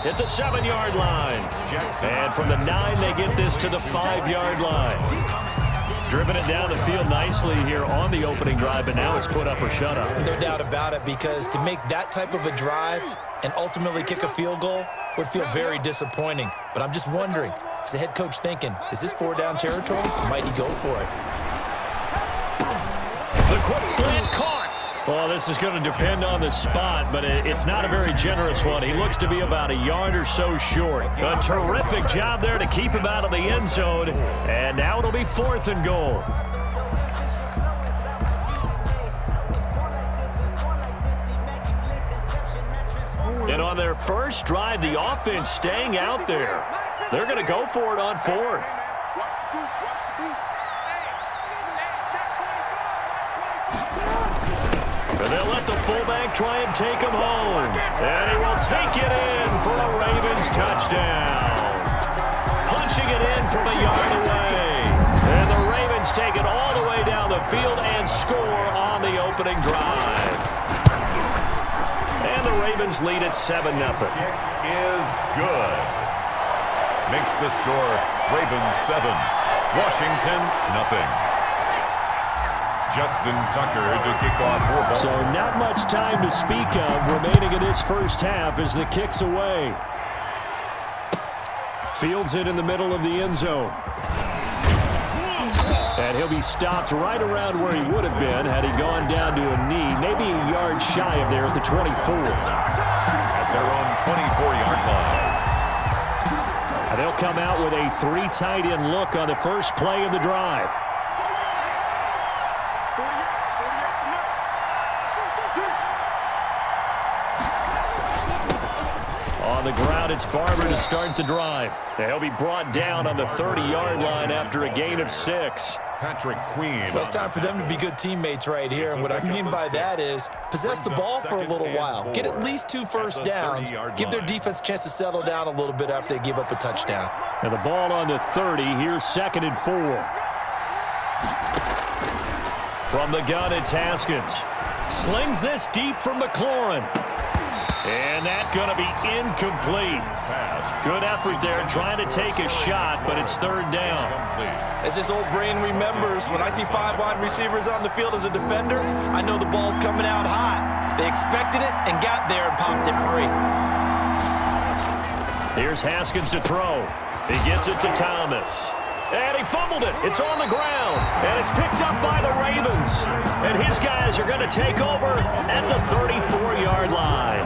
at the 7-yard line. And from the 9, they get this to the 5-yard line. Driven it down the field nicely here on the opening drive, but now it's put up or shut up. No doubt about it, because to make that type of a drive and ultimately kick a field goal would feel very disappointing. But I'm just wondering, is the head coach thinking, is this 4-down territory? Or might he go for it? The quick slant caught. Well, this is going to depend on the spot, but it's not a very generous one. He looks to be about a yard or so short. A terrific job there to keep him out of the end zone. And now it'll be 4th and goal. And on their first drive, the offense staying out there. They're going to go for it on 4th. And they'll let the fullback try and take him home. And he will take it in for a Ravens touchdown. Punching it in from a yard away. And the Ravens take it all the way down the field and score on the opening drive. And the Ravens lead at 7-0. Kick is good. Makes the score Ravens 7, Washington nothing. Justin Tucker to kick off 4 balls. So not much time to speak of remaining in this first half as the kick's away. Fields it in the middle of the end zone. And he'll be stopped right around where he would have been had he gone down to a knee, maybe a yard shy of there at the 24. At their own 24-yard line. And they'll come out with a 3 tight end look on the first play of the drive. On the ground, it's Barber to start the drive. They'll be brought down on the 30-yard line after a gain of 6. Patrick Queen. Well, it's time for them to be good teammates right here. And what I mean by that is possess the ball for a little while. Get at least 2 first downs. Give their defense a chance to settle down a little bit after they give up a touchdown. And the ball on the 30. Here's 2nd and 4. From the gun, it's Haskins. Slings this deep from McLaurin. And that's going to be incomplete. Good effort there trying to take a shot, but it's 3rd down. As this old brain remembers, when I see 5 wide receivers on the field as a defender, I know the ball's coming out hot. They expected it and got there and popped it free. Here's Haskins to throw. He gets it to Thomas. And he fumbled it. It's on the ground. And it's picked up by the Ravens. And his guys are going to take over at the 34-yard line.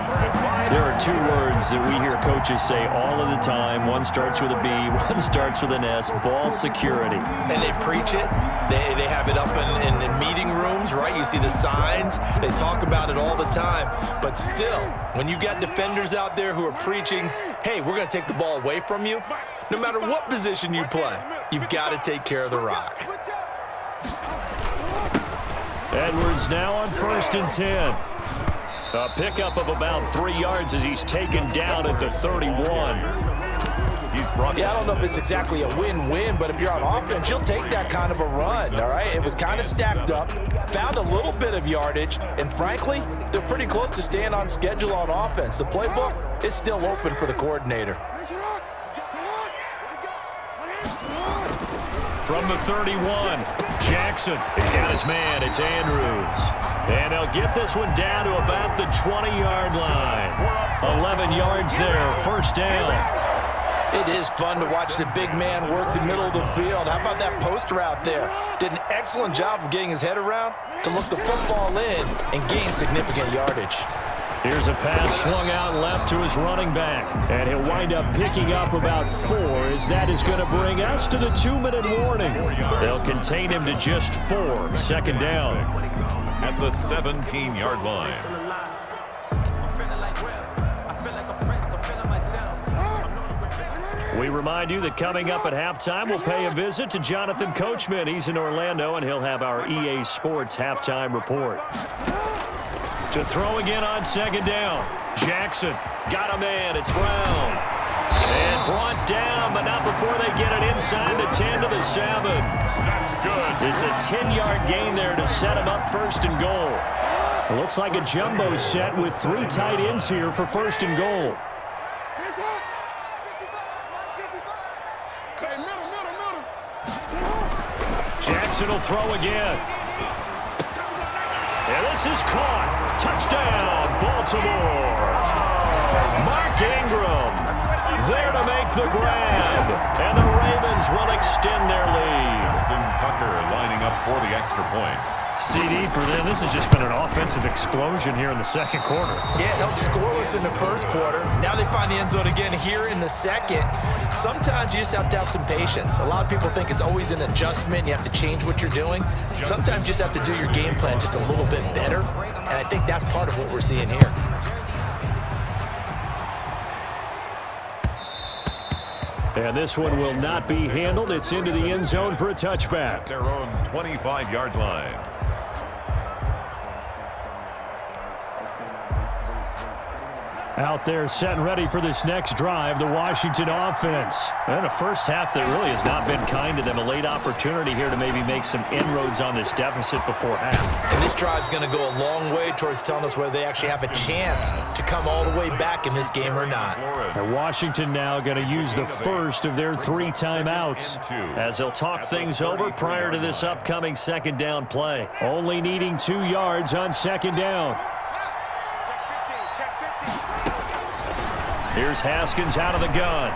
There are 2 words that we hear coaches say all of the time. One starts with a B, one starts with an S, ball security. And they preach it. They have it up in meeting rooms, right? You see the signs. They talk about it all the time. But still, when you got defenders out there who are preaching, hey, we're going to take the ball away from you, no matter what position you play, you've got to take care of the rock. Edwards now on 1st and 10. A pickup of about 3 yards as he's taken down at the 31. Yeah, I don't know if it's exactly a win-win, but if you're on offense, you'll take that kind of a run, all right? It was kind of stacked up, found a little bit of yardage, and frankly, they're pretty close to staying on schedule on offense. The playbook is still open for the coordinator. From the 31, Jackson. He's got his man. It's Andrews. And they'll get this one down to about the 20-yard line. 11 yards there, 1st down. It is fun to watch the big man work the middle of the field. How about that post route there? Did an excellent job of getting his head around to look the football in and gain significant yardage. Here's a pass swung out left to his running back. And he'll wind up picking up about 4 as that is going to bring us to the 2-minute warning. They'll contain him to just 4. 2nd down. At the 17-yard line. We remind you that coming up at halftime, we'll pay a visit to Jonathan Coachman. He's in Orlando, and he'll have our EA Sports halftime report. To throw again on 2nd down. Jackson got a man. It's Brown. And brought down, but not before they get it inside the 10 to the 7. That's good. It's a 10-yard gain there to set him up 1st and goal. It looks like a jumbo set with 3 tight ends here for 1st and goal. Jackson will throw again. And this is caught. Touchdown, Baltimore. Mark Ingram there to make the grab. And the Ravens will extend their lead. Justin Tucker lining up for the extra point. CD for them. This has just been an offensive explosion here in the second quarter. Yeah, held scoreless in the first quarter. Now they find the end zone again here in the second. Sometimes you just have to have some patience. A lot of people think it's always an adjustment. You have to change what you're doing. Sometimes you just have to do your game plan just a little bit better. And I think that's part of what we're seeing here. And this one will not be handled. It's into the end zone for a touchback. Their own 25-yard line. Out there set and ready for this next drive, the Washington offense. And a first half that really has not been kind to them. A late opportunity here to maybe make some inroads on this deficit before half. And this drive's going to go a long way towards telling us whether they actually have a chance to come all the way back in this game or not. And Washington now going to use the first of their 3 timeouts as they'll talk things over prior to this upcoming second down play. Only needing 2 yards on second down. Here's Haskins out of the gun.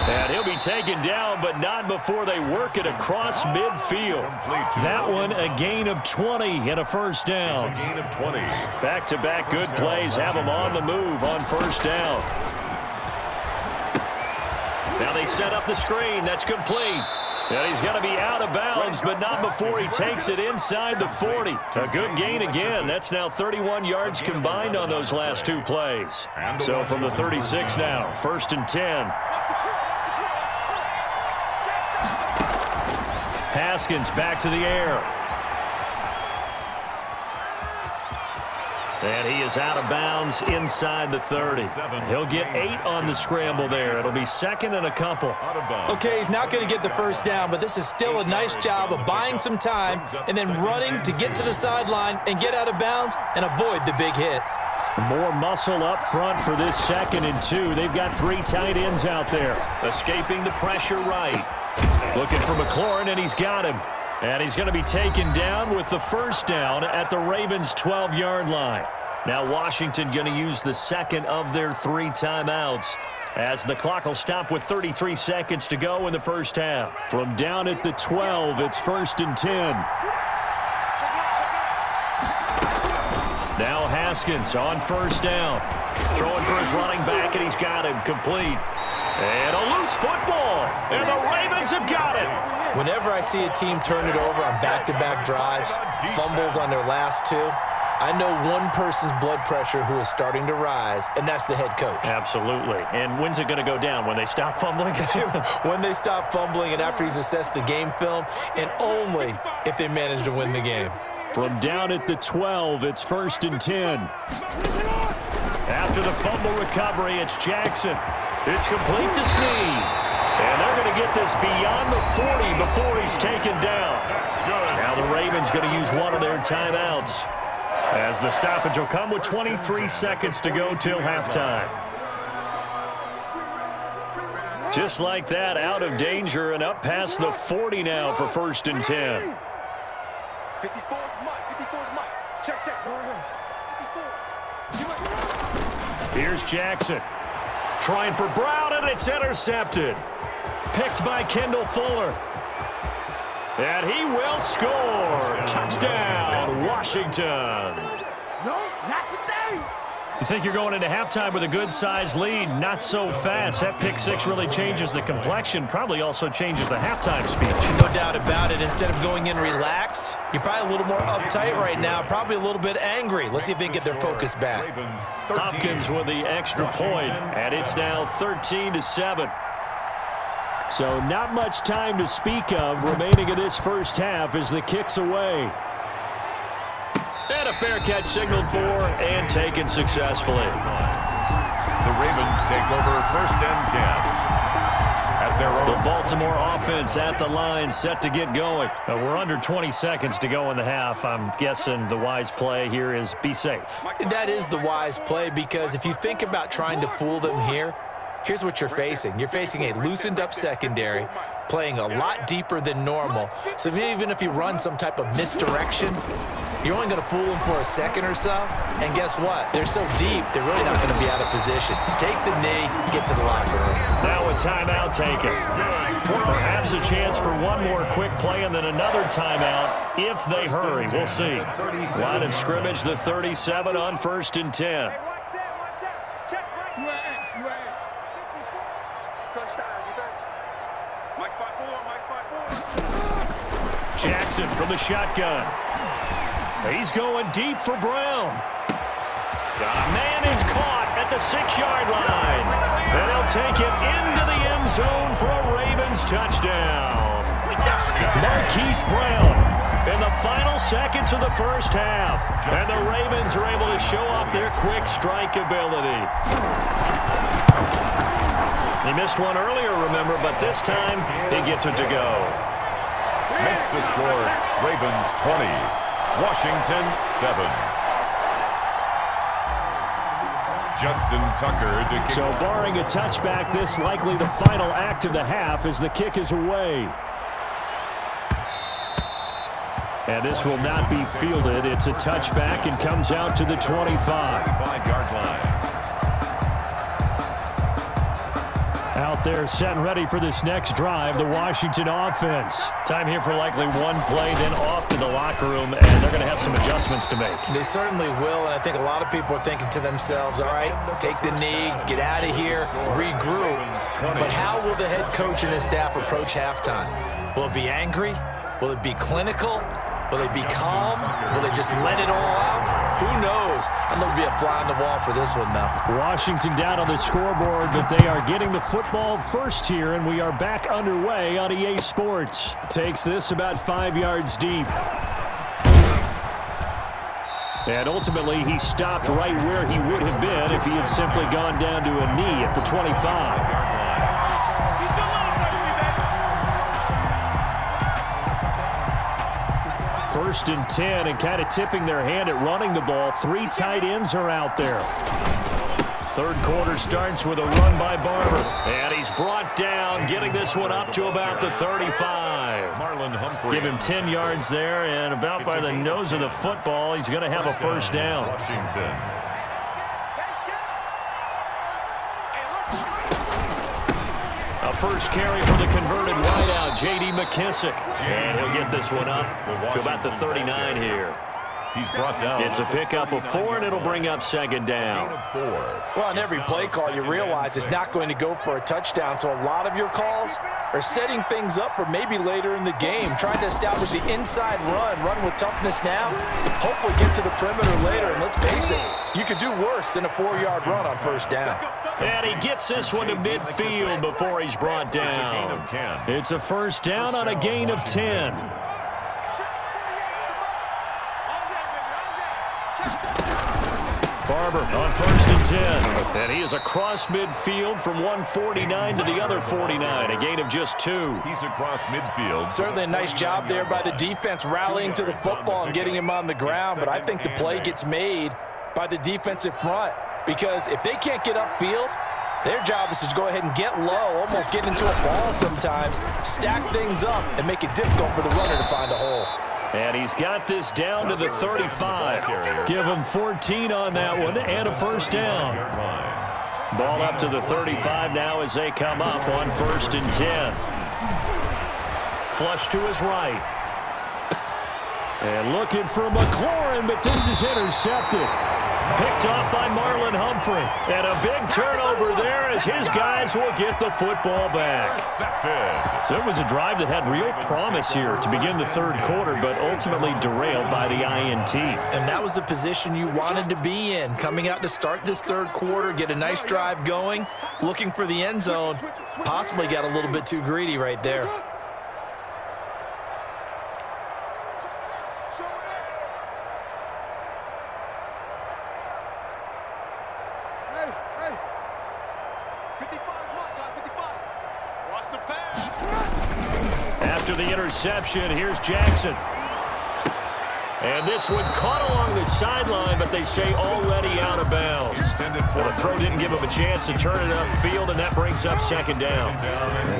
And he'll be taken down, but not before they work it across midfield. That one a gain of 20 and a first down. It's a gain of 20. Back-to-back good plays have them on the move on first down. Now they set up the screen. That's complete. And he's going to be out of bounds, but not before he takes it inside the 40. A good gain again. That's now 31 yards combined on those last 2 plays. So from the 36 now, 1st and 10. Haskins back to the air. And he is out of bounds inside the 30. He'll get 8 on the scramble there. It'll be 2nd and a couple. Okay, he's not going to get the first down, but this is still a nice job of buying some time and then running to get to the sideline and get out of bounds and avoid the big hit. More muscle up front for this 2nd and 2. They've got 3 tight ends out there. Escaping the pressure right. Looking for McLaurin, and he's got him. And he's going to be taken down with the first down at the Ravens' 12-yard line. Now Washington going to use the 2nd of their 3 timeouts as the clock will stop with 33 seconds to go in the first half. From down at the 12, it's 1st and 10. Now Haskins on first down. Throwing for his running back, and he's got him complete. And a loose football, and the Ravens have got it. Whenever I see a team turn it over on back-to-back drives, fumbles on their last 2, I know one person's blood pressure who is starting to rise, and that's the head coach. Absolutely. And when's it going to go down? When they stop fumbling? When they stop fumbling and after he's assessed the game film, and only if they manage to win the game. From down at the 12, it's 1st and 10. After the fumble recovery, it's Jackson. It's complete to Snead. And they're going to get this beyond the 40 before he's taken down. Now the Ravens going to use one of their timeouts, as the stoppage will come with 23 seconds to go till halftime. Just like that, out of danger and up past the 40 now for 1st and 10. 54 Mike. Check. Here's Jackson. Trying for Brown, and it's intercepted. Picked by Kendall Fuller. And he will score. Touchdown, Washington. No, not today. You think you're going into halftime with a good-sized lead? Not so fast. That pick 6 really changes the complexion, probably also changes the halftime speech. No doubt about it. Instead of going in relaxed, you're probably a little more uptight right now, probably a little bit angry. Let's see if they can get their focus back. Hopkins with the extra point, and it's now 13-7. So not much time to speak of remaining in this first half as the kick's away. And a fair catch signaled for and taken successfully. The Ravens take over 1st and 10. at their own. The Baltimore offense at the line, set to get going. We're under 20 seconds to go in the half. I'm guessing the wise play here is be safe. That is the wise play, because if you think about trying to fool them here, here's what you're facing. You're facing a loosened-up secondary, playing a lot deeper than normal. So even if you run some type of misdirection, you're only going to fool them for a second or so. And guess what? They're so deep, they're really not going to be out of position. Take the knee, get to the locker room. Now a timeout taken. Perhaps a chance for one more quick play and then another timeout if they hurry. We'll see. Line of scrimmage, the 37 on 1st and 10. Jackson from the shotgun. He's going deep for Brown. Man is caught at the 6-yard line. And he'll take it into the end zone for a Ravens touchdown. Marquise Brown in the final seconds of the first half. And the Ravens are able to show off their quick strike ability. He missed one earlier, remember, but this time he gets it to go. Makes the score Ravens 20, Washington 7. Justin Tucker to kick. So barring a touchback, this likely the final act of the half as the kick is away. And this will not be fielded. It's a touchback and comes out to the 25. 5-yard line. Out there set and ready for this next drive, the Washington offense. Time here for likely one play, then off to the locker room, and they're going to have some adjustments to make. They certainly will, and I think a lot of people are thinking to themselves, all right, take the knee, get out of here, regroup. But how will the head coach and his staff approach halftime? Will it be angry? Will it be clinical? Will they be calm? Will they just let it all out? Who knows? I'm going to be a fly on the wall for this one, though. Washington down on the scoreboard, but they are getting the football first here, and we are back underway on EA Sports. Takes this about 5 yards deep. And ultimately, he stopped right where he would have been if he had simply gone down to a knee at the 25. First and 10, and kind of tipping their hand at running the ball. 3 tight ends are out there. Third quarter starts with a run by Barber. And he's brought down, getting this one up to about the 35. Marlon Humphrey. Give him 10 yards there, and about by the nose of the football, he's going to have a first down. Washington. A first carry for the converted wideout, J.D. McKissick. And he'll get this one up to about the 39 here. He's brought down. It's a pickup of 4, and it'll bring up second down. Well, on every play call, you realize it's not going to go for a touchdown, so a lot of your calls are setting things up for maybe later in the game, trying to establish the inside run with toughness now, hopefully get to the perimeter later, and let's face it, you could do worse than a 4-yard run on first down. And he gets this one to midfield before he's brought down. It's a first down on a gain of 10. Barber on first and 10. And he is across midfield from 149 to the other 49. A gain of just 2. He's across midfield. Certainly a nice job there by the defense rallying to the football and getting him on the ground, but I think the play gets made by the defensive front, because if they can't get upfield, their job is to go ahead and get low, almost get into a ball sometimes, stack things up, and make it difficult for the runner to find a hole. And he's got this down to the 35. Give him 14 on that one and a first down. Ball up to the 35 now as they come up on first and 10. Flush to his right. And looking for McLaurin, but this is intercepted. Picked off by Marlon Humphrey. And a big turnover there as his guys will get the football back. So it was a drive that had real promise here to begin the third quarter, but ultimately derailed by the INT. And that was the position you wanted to be in, coming out to start this third quarter, get a nice drive going, looking for the end zone. Possibly got a little bit too greedy right there. After the interception, here's Jackson. And this one caught along the sideline, but they say already out of bounds. Well, the throw didn't give him a chance to turn it upfield, and that brings up second down.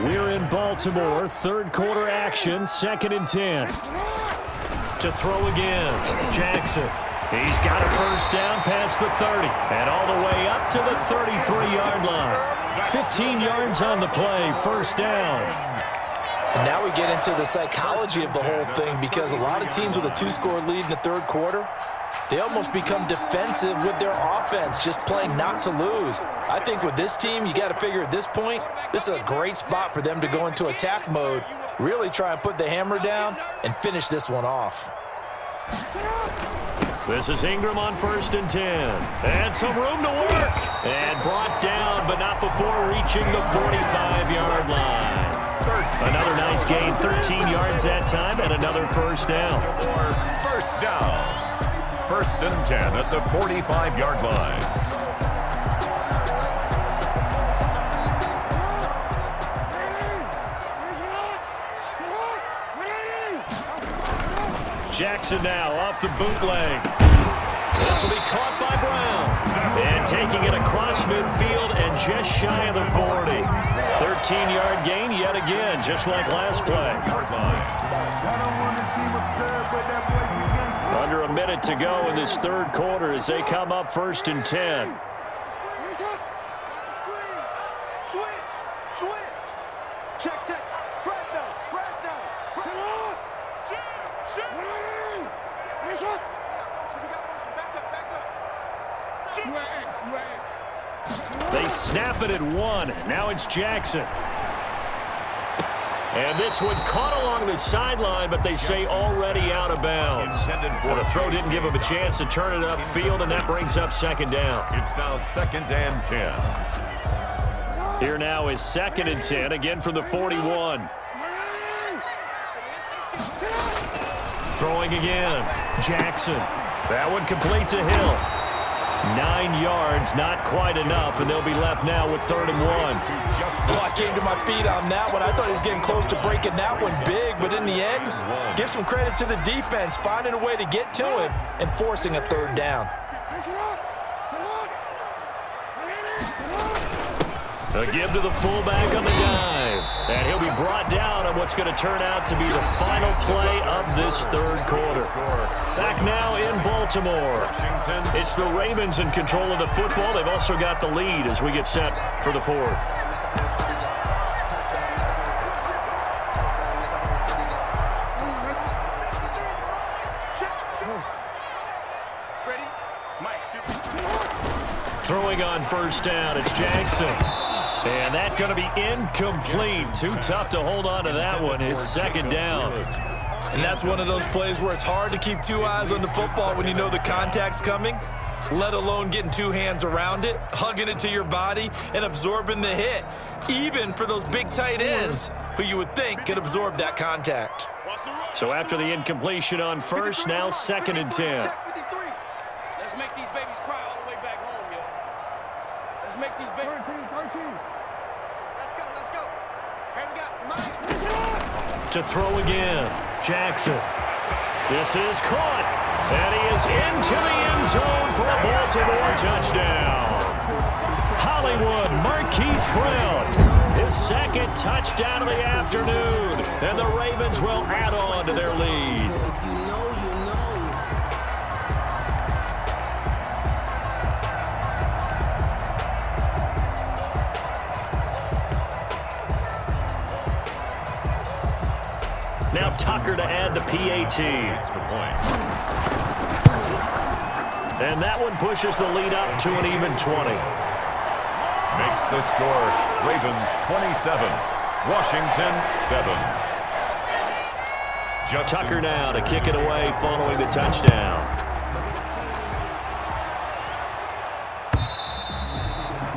We're in Baltimore, third quarter action, 2nd and 10. To throw again, Jackson. He's got a first down past the 30, and all the way up to the 33-yard line. 15 yards on the play, first down. And now we get into the psychology of the whole thing, because a lot of teams with a 2-score lead in the third quarter, they almost become defensive with their offense, just playing not to lose. I think with this team, you got to figure at this point, this is a great spot for them to go into attack mode, really try and put the hammer down and finish this one off. This is Ingram on 1st and 10. And some room to work. And brought down, but not before reaching the 45-yard line. Another nice gain, 13 yards that time, and another first down. First down. 1st and 10 at the 45-yard line. Jackson now off the bootleg. This will be caught by Brown. And taking it across midfield and just shy of the 40. 13-yard gain yet again, just like last play. Under a minute to go in this third quarter as they come up 1st and 10. Switch. Check. They snap it at 1. Now it's Jackson. And this one caught along the sideline, but they say already out of bounds. Well, the throw didn't give him a chance to turn it upfield, and that brings up second down. It's now 2nd and 10. Here now is 2nd and 10, again from the 41. Throwing again, Jackson. That one complete to Hill. 9 yards, not quite enough, and they'll be left now with 3rd and 1. Well, I came to my feet on that one. I thought he was getting close to breaking that one big, but in the end, give some credit to the defense, finding a way to get to him and forcing a 3rd down. A give to the fullback on the dive. And he'll be brought down on what's going to turn out to be the final play of this third quarter. Back now in Baltimore. It's the Ravens in control of the football. They've also got the lead as we get set for the 4th. Throwing on 1st down, it's Jackson. And that's going to be incomplete. Too tough to hold on to that one. It's 2nd down. And that's one of those plays where it's hard to keep 2 eyes on the football when you know the contact's coming, let alone getting 2 hands around it, hugging it to your body, and absorbing the hit, even for those big tight ends who you would think could absorb that contact. So after the incompletion on 1st, now 2nd and 10. Let's make these babies cry all the way back home, yo. Let's make these babies... 13. Let's go. Here we got Mike. To throw again, Jackson. This is caught, and he is into the end zone for a Baltimore touchdown. Hollywood Marquise Brown, his 2nd touchdown of the afternoon, and the Ravens will add on to their lead. Now Tucker to add the PAT. Good point. And that one pushes the lead up to an even 20. Makes the score Ravens 27, Washington 7. Tucker now to kick it away following the touchdown.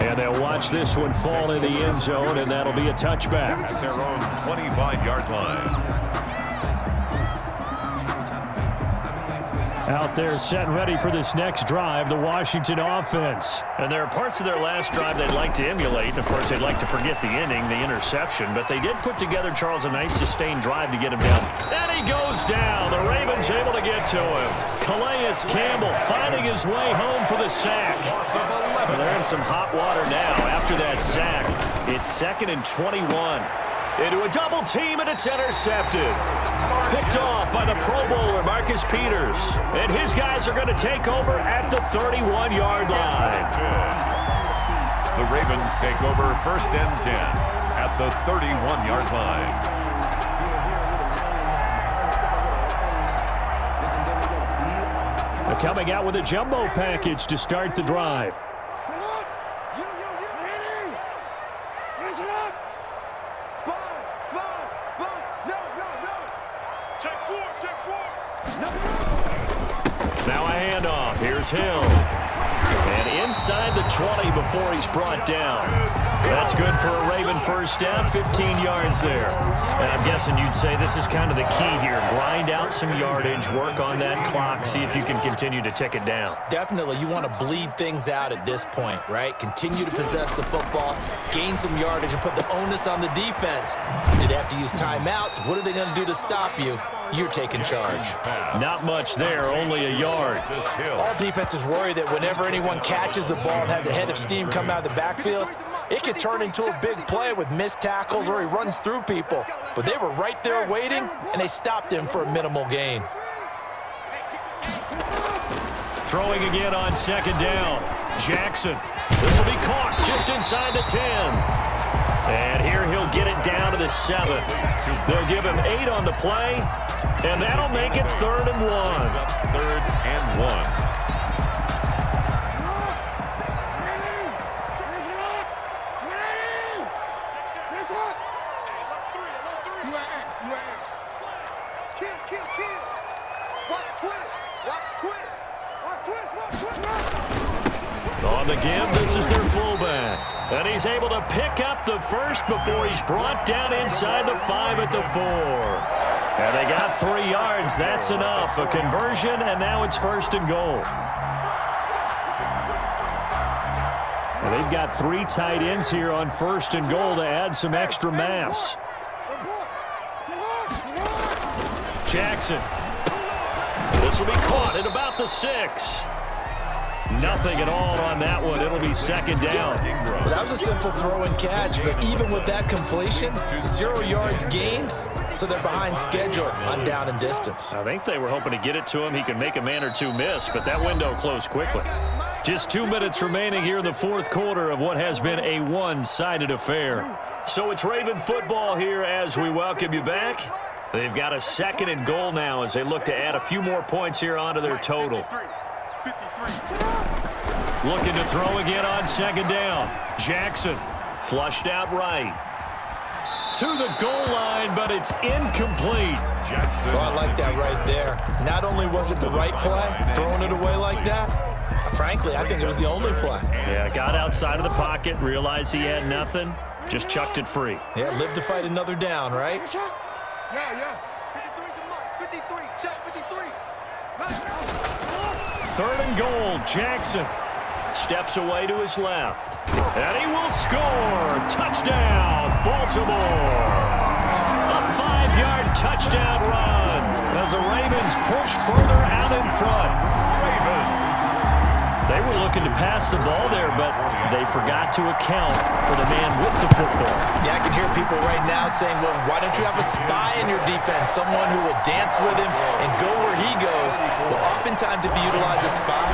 And they'll watch this one fall in the end zone, and that'll be a touchback. At their own 25-yard line. Out there set and ready for this next drive, the Washington offense. And there are parts of their last drive they'd like to emulate. Of course, they'd like to forget the inning, the interception. But they did put together, Charles, a nice sustained drive to get him down. And he goes down. The Ravens able to get to him. Calais Campbell finding his way home for the sack. And they're in some hot water now after that sack. It's 2nd and 21. Into a double team, and it's intercepted. Picked off by the Pro Bowler, Marcus Peters. And his guys are going to take over at the 31-yard line. The Ravens take over 1st and 10 at the 31-yard line. They're coming out with a jumbo package to start the drive. Now a handoff. Here's Hill. And inside the 20 before he's brought down. That's good for a Raven first down, 15 yards there. And I'm guessing you'd say this is kind of the key here. Grind out some yardage, work on that clock, see if you can continue to tick it down. Definitely, you want to bleed things out at this point, right? Continue to possess the football, gain some yardage, and put the onus on the defense. Do they have to use timeouts? What are they going to do to stop you? You're taking charge. Not much there, only a yard. All defenses worry that whenever anyone catches the ball and has a head of steam come out of the backfield, it could turn into a big play with missed tackles or he runs through people. But they were right there waiting, and they stopped him for a minimal gain. Throwing again on 2nd down. Jackson. This will be caught just inside the 10. And here he'll get it down to the 7. They'll give him 8 on the play, and that'll make it 3rd and 1. 3rd and 1. On the give, this is their fullback. And he's able to pick up the first before he's brought down inside the 5 at the 4. And they got 3 yards. That's enough. A conversion, and now it's 1st and goal. And they've got 3 tight ends here on 1st and goal to add some extra mass. Jackson. This will be caught at about the 6. Nothing at all on that one. It'll be 2nd down. Well, that was a simple throw and catch, but even with that completion, 0 yards gained, so they're behind schedule on down and distance. I think they were hoping to get it to him. He could make a man or 2 miss, but that window closed quickly. Just 2 minutes remaining here in the 4th quarter of what has been a one-sided affair. So it's Raven football here as we welcome you back. They've got a 2nd and goal now as they look to add a few more points here onto their total. Looking to throw again on 2nd down. Jackson flushed out right. To the goal line, but it's incomplete. Well, I like that right there. Not only was it the right play, throwing it away like that, frankly, I think it was the only play. Yeah, got outside of the pocket, realized he had nothing, just chucked it free. Yeah, live to fight another down, right? Yeah. 53's the mark. 53. Check 53. 3rd and goal. Jackson steps away to his left. And he will score. Touchdown, Baltimore. A 5-yard touchdown run as the Ravens push further out in front. They were looking to pass the ball there, but they forgot to account for the man with the football. Yeah, I can hear people right now saying, well, why don't you have a spy in your defense, someone who will dance with him and go where he goes? Well, oftentimes if you utilize a spy,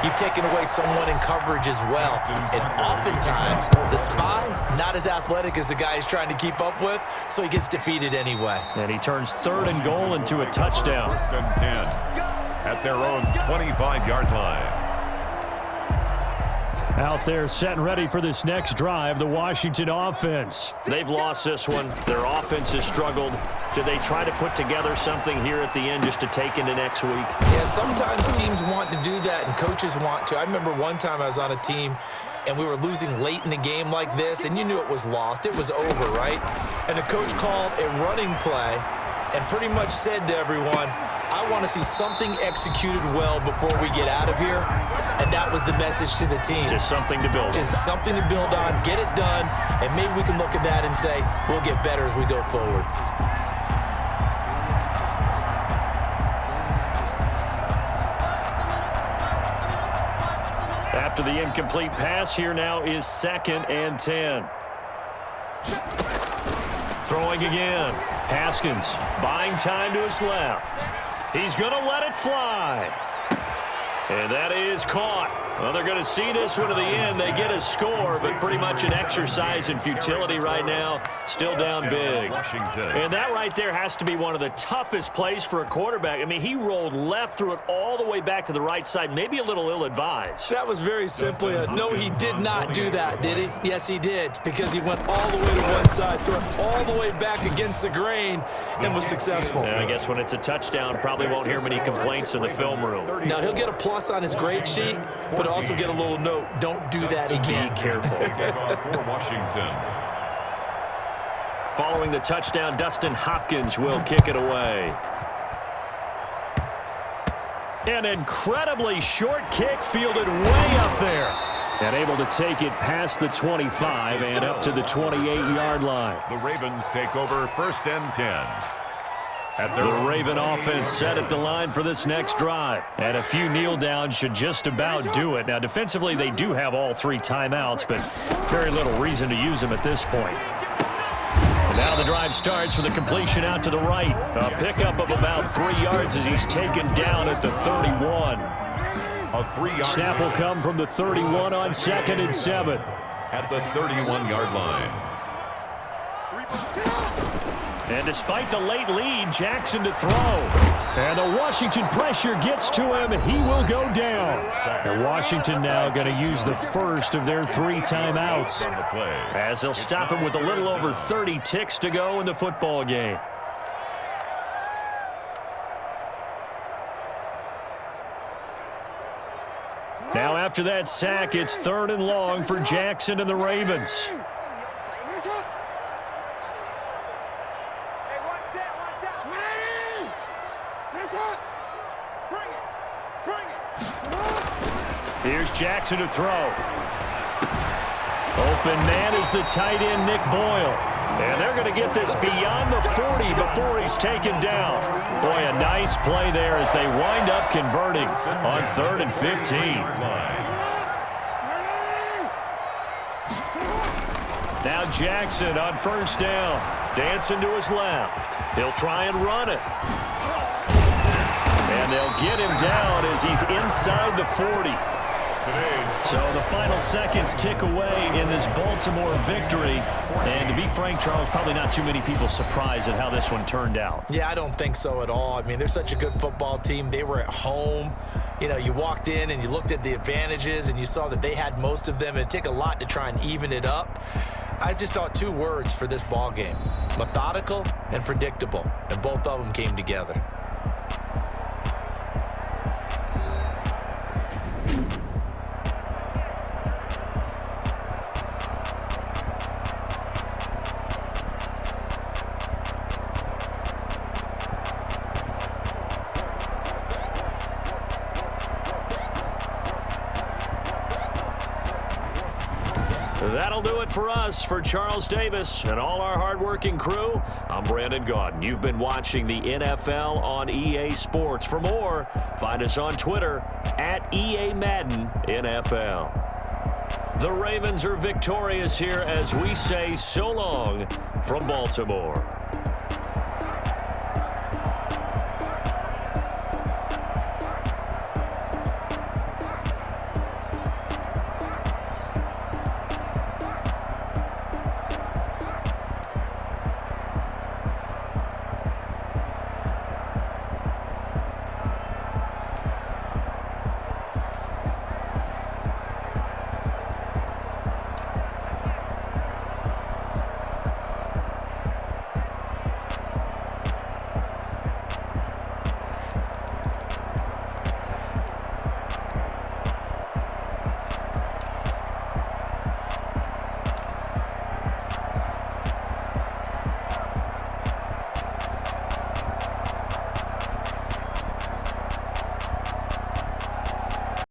you've taken away someone in coverage as well. And oftentimes, the spy, not as athletic as the guy he's trying to keep up with, so he gets defeated anyway. And he turns 3rd and goal into a touchdown. 1st and 10 at their own 25-yard line. Out there set and ready for this next drive, the Washington offense. They've lost this one. Their offense has struggled. Do they try to put together something here at the end just to take into next week? Yeah, sometimes teams want to do that and coaches want to. I remember one time I was on a team and we were losing late in the game like this, and you knew it was lost. It was over, right? And the coach called a running play and pretty much said to everyone, I I want to see something executed well before we get out of here, and that was the message to the team. Just something to build on. Just something to build on, get it done, and maybe we can look at that and say, we'll get better as we go forward. After the incomplete pass, here now is 2nd and 10. Throwing again. Haskins buying time to his left. He's going to let it fly. And that is caught. Well, they're going to see this one to the end. They get a score, but pretty much an exercise in futility right now. Still down big. And that right there has to be one of the toughest plays for a quarterback. I mean, he rolled left, threw it all the way back to the right side, maybe a little ill-advised. That was very simply a no, he did not do that, did he? Yes, he did, because he went all the way to one side, threw it all the way back against the grain, and was successful. And I guess when it's a touchdown, probably won't hear many complaints in the film room. Now, he'll get a plus on his grade sheet, but also get a little note, don't do that again. Be careful. For Washington. Following the touchdown, Dustin Hopkins will kick it away. An incredibly short kick fielded way up there. And able to take it past the 25 and up to the 28-yard line. The Ravens take over 1st and 10. The Raven offense set at the line for this next drive. And a few kneel downs should just about do it. Now, defensively, they do have all 3 timeouts, but very little reason to use them at this point. And now the drive starts with a completion out to the right. A pickup of about 3 yards as he's taken down at the 31. A 3-yard snap will come from the 31 on 2nd and 7. At the 31-yard line. And despite the late lead, Jackson to throw. And the Washington pressure gets to him, and he will go down. And Washington now going to use the first of their 3 timeouts, as they'll stop him with a little over 30 ticks to go in the football game. Now after that sack, it's 3rd and long for Jackson and the Ravens. Here's Jackson to throw. Open man is the tight end, Nick Boyle. And they're going to get this beyond the 40 before he's taken down. Boy, a nice play there as they wind up converting on 3rd and 15. Now Jackson on 1st down. Dancing to his left. He'll try and run it. And they'll get him down as he's inside the 40. So the final seconds tick away in this Baltimore victory. And to be frank, Charles, probably not too many people surprised at how this one turned out. Yeah, I don't think so at all. I mean, they're such a good football team. They were at home. You know, you walked in and you looked at the advantages and you saw that they had most of them. It'd take a lot to try and even it up. I just thought 2 words for this ball game: methodical and predictable. And both of them came together. That'll do it for us. For Charles Davis and all our hardworking crew, I'm Brandon Gaudin. You've been watching the NFL on EA Sports. For more, find us on Twitter at EA Madden NFL. The Ravens are victorious here as we say so long from Baltimore.